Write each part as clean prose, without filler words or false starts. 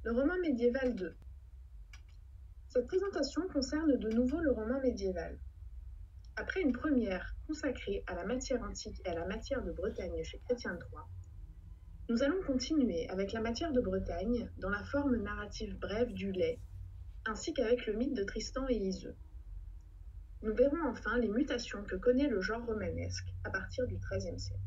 Le roman médiéval 2. Cette présentation concerne de nouveau le roman médiéval. Après une première consacrée à la matière antique et à la matière de Bretagne chez Chrétien III, nous allons continuer avec la matière de Bretagne dans la forme narrative brève du lait, ainsi qu'avec le mythe de Tristan et Iseux. Nous verrons enfin les mutations que connaît le genre romanesque à partir du XIIIe siècle.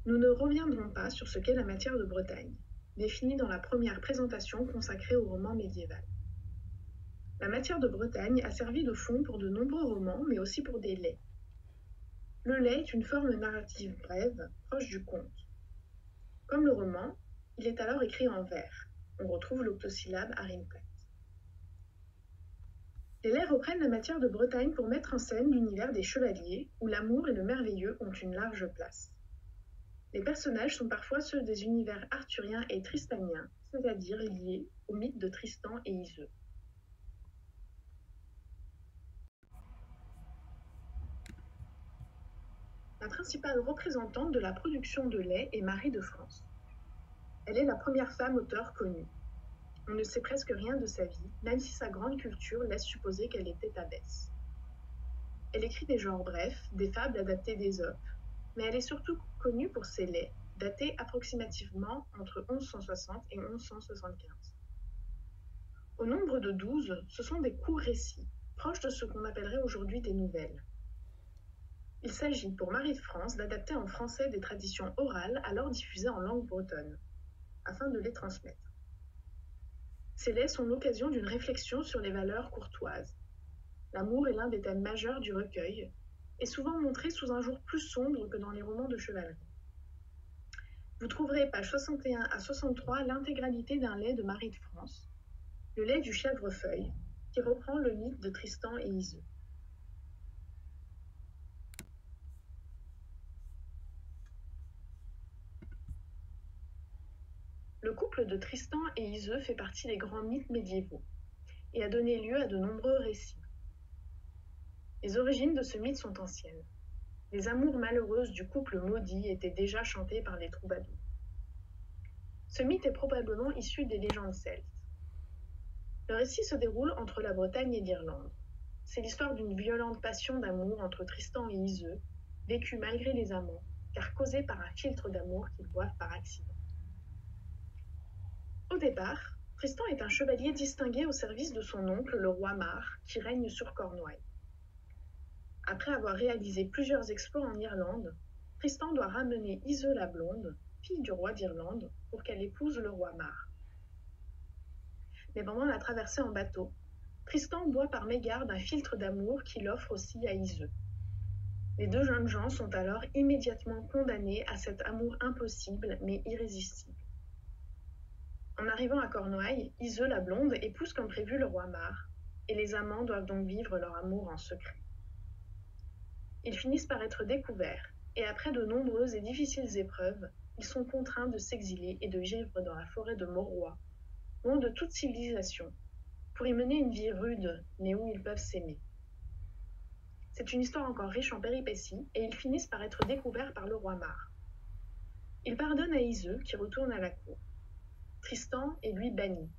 Nous ne reviendrons pas sur ce qu'est la matière de Bretagne, définie dans la première présentation consacrée au roman médiéval. La matière de Bretagne a servi de fond pour de nombreux romans, mais aussi pour des laits. Le lait est une forme narrative brève, proche du conte. Comme le roman, il est alors écrit en vers. On retrouve l'octosyllabe arimpète. Les laits reprennent la matière de Bretagne pour mettre en scène l'univers des chevaliers, où l'amour et le merveilleux ont une large place. Les personnages sont parfois ceux des univers arthuriens et tristaniens, c'est-à-dire liés au mythe de Tristan et Iseux. La principale représentante de la production de lait est Marie de France. Elle est la première femme auteure connue. On ne sait presque rien de sa vie, même si sa grande culture laisse supposer qu'elle était abbesse. Elle écrit des genres brefs, des fables adaptées d'Ésope, mais elle est surtout connue pour ses laits, datés approximativement entre 1160 et 1175. Au nombre de 12, ce sont des courts récits, proches de ce qu'on appellerait aujourd'hui des nouvelles. Il s'agit pour Marie de France d'adapter en français des traditions orales alors diffusées en langue bretonne, afin de les transmettre. Ces laits sont l'occasion d'une réflexion sur les valeurs courtoises. L'amour est l'un des thèmes majeurs du recueil, et souvent montré sous un jour plus sombre que dans les romans de chevalerie. Vous trouverez pages 61 à 63 l'intégralité d'un lait de Marie de France, le lait du chèvrefeuille, qui reprend le mythe de Tristan et Iseux. Le couple de Tristan et Iseux fait partie des grands mythes médiévaux et a donné lieu à de nombreux récits. Les origines de ce mythe sont anciennes. Les amours malheureuses du couple maudit étaient déjà chantées par les troubadours. Ce mythe est probablement issu des légendes celtes. Le récit se déroule entre la Bretagne et l'Irlande. C'est l'histoire d'une violente passion d'amour entre Tristan et Iseux, vécue malgré les amants, car causée par un filtre d'amour qu'ils boivent par accident. Au départ, Tristan est un chevalier distingué au service de son oncle, le roi Mar, qui règne sur Cornouailles. Après avoir réalisé plusieurs exploits en Irlande, Tristan doit ramener Iseux la Blonde, fille du roi d'Irlande, pour qu'elle épouse le roi Mar. Mais pendant la traversée en bateau, Tristan boit par mégarde un filtre d'amour qu'il offre aussi à Iseux. Les deux jeunes gens sont alors immédiatement condamnés à cet amour impossible mais irrésistible. En arrivant à Cornouailles, Iseux la Blonde épouse comme prévu le roi Mar, et les amants doivent donc vivre leur amour en secret. Ils finissent par être découverts, et après de nombreuses et difficiles épreuves, ils sont contraints de s'exiler et de vivre dans la forêt de Mauroy, loin de toute civilisation, pour y mener une vie rude, mais où ils peuvent s'aimer. C'est une histoire encore riche en péripéties, et ils finissent par être découverts par le roi Mar. Il pardonne à Iseux, qui retourne à la cour. Tristan est lui banni,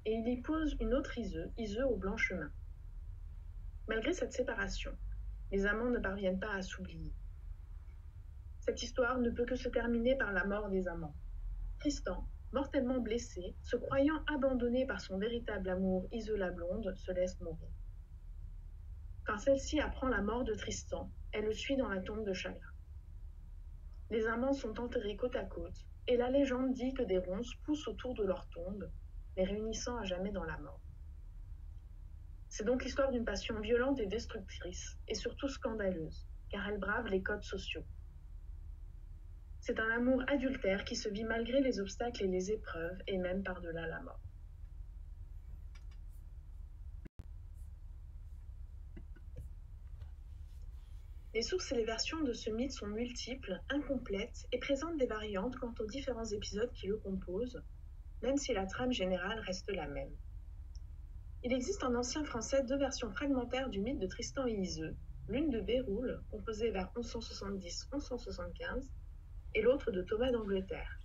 et il épouse une autre Iseux au blanc chemin. Malgré cette séparation, les amants ne parviennent pas à s'oublier. Cette histoire ne peut que se terminer par la mort des amants. Tristan, mortellement blessé, se croyant abandonné par son véritable amour Iseux la Blonde, se laisse mourir. Quand celle-ci apprend la mort de Tristan, elle le suit dans la tombe de chagrin. Les amants sont enterrés côte à côte, et la légende dit que des ronces poussent autour de leur tombe, les réunissant à jamais dans la mort. C'est donc l'histoire d'une passion violente et destructrice, et surtout scandaleuse, car elle brave les codes sociaux. C'est un amour adultère qui se vit malgré les obstacles et les épreuves, et même par-delà la mort. Les sources et les versions de ce mythe sont multiples, incomplètes, et présentent des variantes quant aux différents épisodes qui le composent, même si la trame générale reste la même. Il existe en ancien français deux versions fragmentaires du mythe de Tristan et Iseux, l'une de Béroul, composée vers 1170-1175, et l'autre de Thomas d'Angleterre,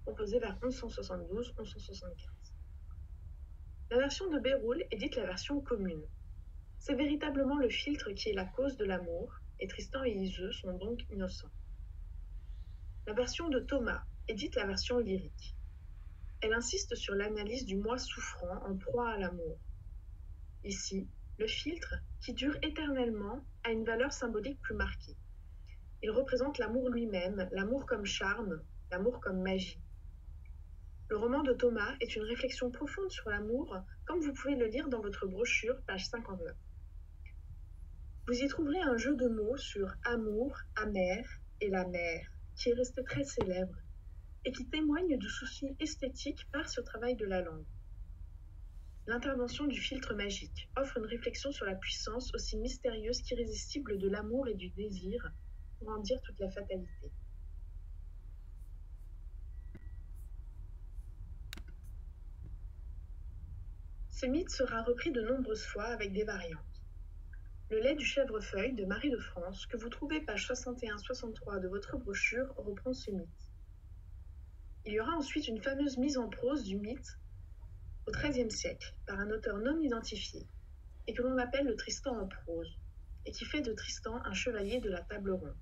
composée vers 1172-1175. La version de Béroul est dite la version commune. C'est véritablement le philtre qui est la cause de l'amour, et Tristan et Iseux sont donc innocents. La version de Thomas est dite la version lyrique. Elle insiste sur l'analyse du moi souffrant en proie à l'amour. Ici, le philtre, qui dure éternellement, a une valeur symbolique plus marquée. Il représente l'amour lui-même, l'amour comme charme, l'amour comme magie. Le roman de Thomas est une réflexion profonde sur l'amour, comme vous pouvez le lire dans votre brochure, page 59. Vous y trouverez un jeu de mots sur amour, amer et la mer, qui est resté très célèbre, et qui témoigne du souci esthétique par ce travail de la langue. L'intervention du philtre magique offre une réflexion sur la puissance aussi mystérieuse qu'irrésistible de l'amour et du désir, pour en dire toute la fatalité. Ce mythe sera repris de nombreuses fois avec des variantes. Le lait du chèvrefeuille de Marie de France, que vous trouvez page 61-63 de votre brochure, reprend ce mythe. Il y aura ensuite une fameuse mise en prose du mythe au XIIIe siècle par un auteur non identifié et que l'on appelle le Tristan en prose et qui fait de Tristan un chevalier de la table ronde.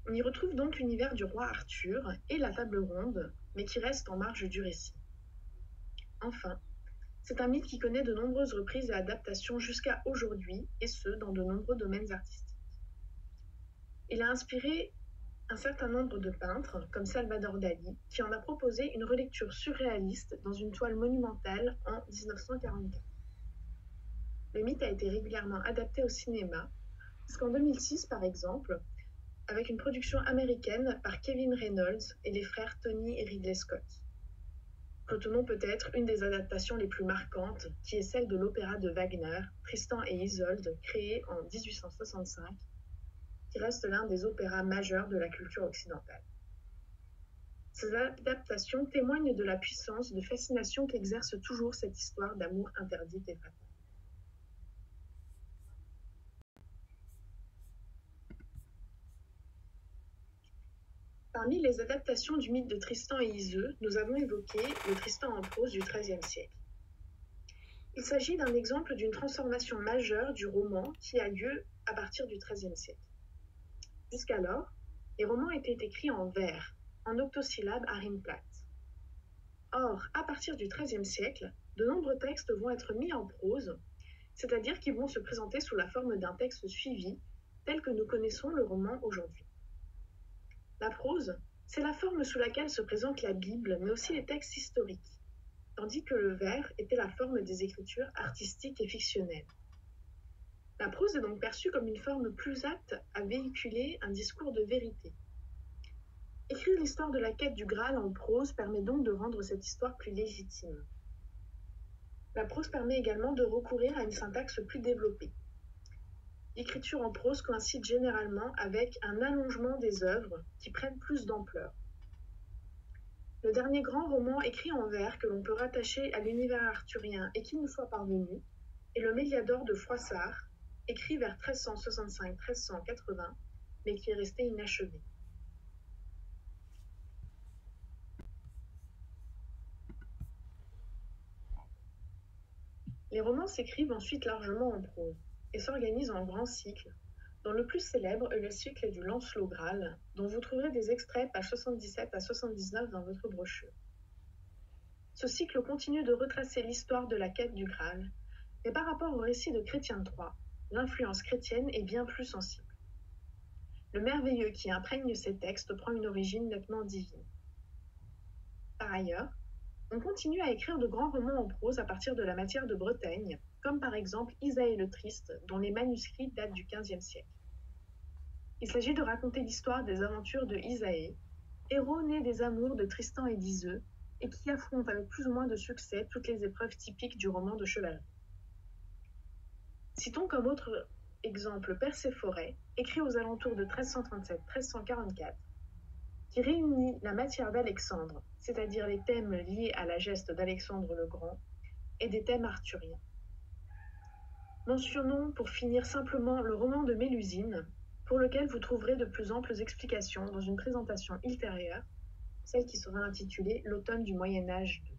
On y retrouve donc l'univers du roi Arthur et la table ronde, mais qui reste en marge du récit. Enfin, c'est un mythe qui connaît de nombreuses reprises et adaptations jusqu'à aujourd'hui, et ce, dans de nombreux domaines artistiques. Il a inspiré un certain nombre de peintres, comme Salvador Dali, qui en a proposé une relecture surréaliste dans une toile monumentale en 1944. Le mythe a été régulièrement adapté au cinéma, jusqu'en 2006 par exemple, avec une production américaine par Kevin Reynolds et les frères Tony et Ridley Scott. Retenons peut-être une des adaptations les plus marquantes, qui est celle de l'opéra de Wagner, Tristan et Isolde, créé en 1865, qui reste l'un des opéras majeurs de la culture occidentale. Ces adaptations témoignent de la puissance de fascination qu'exerce toujours cette histoire d'amour interdite et fatale. Parmi les adaptations du mythe de Tristan et Iseux, nous avons évoqué le Tristan en prose du XIIIe siècle. Il s'agit d'un exemple d'une transformation majeure du roman qui a lieu à partir du XIIIe siècle. Jusqu'alors, les romans étaient écrits en vers, en octosyllabes à rime plate. Or, à partir du XIIIe siècle, de nombreux textes vont être mis en prose, c'est-à-dire qu'ils vont se présenter sous la forme d'un texte suivi, tel que nous connaissons le roman aujourd'hui. La prose, c'est la forme sous laquelle se présente la Bible, mais aussi les textes historiques, tandis que le vers était la forme des écritures artistiques et fictionnelles. La prose est donc perçue comme une forme plus apte à véhiculer un discours de vérité. Écrire l'histoire de la quête du Graal en prose permet donc de rendre cette histoire plus légitime. La prose permet également de recourir à une syntaxe plus développée. L'écriture en prose coïncide généralement avec un allongement des œuvres qui prennent plus d'ampleur. Le dernier grand roman écrit en vers que l'on peut rattacher à l'univers arthurien et qui nous soit parvenu est le Méliador de Froissart, écrit vers 1365-1380, mais qui est resté inachevé. Les romans s'écrivent ensuite largement en prose et s'organisent en grands cycles, dont le plus célèbre est le cycle du Lancelot Graal, dont vous trouverez des extraits pages 77 à 79 dans votre brochure. Ce cycle continue de retracer l'histoire de la quête du Graal, mais par rapport au récit de Chrétien III, l'influence chrétienne est bien plus sensible. Le merveilleux qui imprègne ces textes prend une origine nettement divine. Par ailleurs, on continue à écrire de grands romans en prose à partir de la matière de Bretagne, comme par exemple Isaïe le Triste, dont les manuscrits datent du XVe siècle. Il s'agit de raconter l'histoire des aventures de Isaïe, héros né des amours de Tristan et d'Iseux, et qui affronte avec plus ou moins de succès toutes les épreuves typiques du roman de chevalerie. Citons comme autre exemple Perséphorée, écrit aux alentours de 1337-1344, qui réunit la matière d'Alexandre, c'est-à-dire les thèmes liés à la geste d'Alexandre le Grand, et des thèmes arthuriens. Mentionnons pour finir simplement le roman de Mélusine, pour lequel vous trouverez de plus amples explications dans une présentation ultérieure, celle qui sera intitulée L'automne du Moyen Âge II.